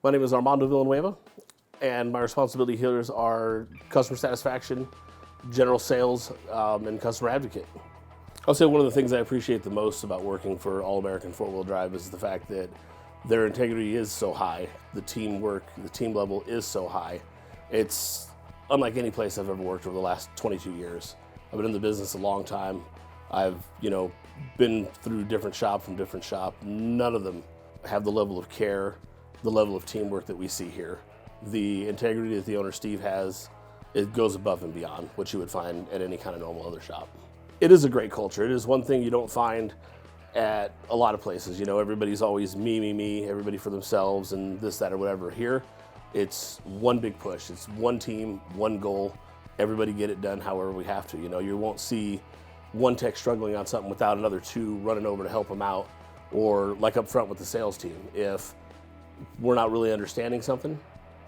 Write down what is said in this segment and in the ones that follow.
My name is Armando Villanueva, and my responsibility here are customer satisfaction, general sales, and customer advocate. I'll say one of the things I appreciate the most about working for All American Four-Wheel Drive is the fact that their integrity is so high, the teamwork, the team level is so high. It's unlike any place I've ever worked over the last 22 years. I've been in the business a long time. I've, been through different shop from different shop. None of them have the level of care, the level of teamwork that we see here. The integrity that the owner Steve has, it goes above and beyond what you would find at any kind of normal other shop. It is a great culture. It is one thing you don't find at a lot of places. Everybody's always me, everybody for themselves and this, that, or whatever. Here, it's one big push. It's one team, one goal. Everybody get it done however we have to. You won't see one tech struggling on something without another two running over to help them out, or like up front with the sales team. If we're not really understanding something,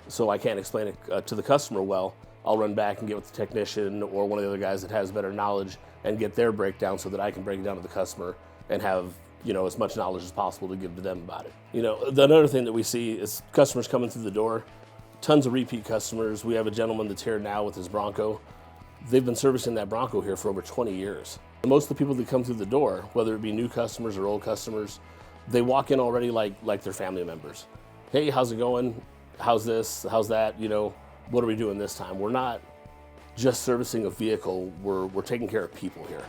so I can't explain it to the customer well, I'll run back and get with the technician or one of the other guys that has better knowledge and get their breakdown so that I can break it down to the customer and have as much knowledge as possible to give to them about it. The another thing that we see is customers coming through the door, tons of repeat customers. We have a gentleman that's here now with his Bronco. They've been servicing that Bronco here for over 20 years. Most of the people that come through the door, whether it be new customers or old customers, they walk in already like they're family members. Hey, how's it going? How's this? How's that? What are we doing this time? We're not just servicing a vehicle, we're taking care of people here.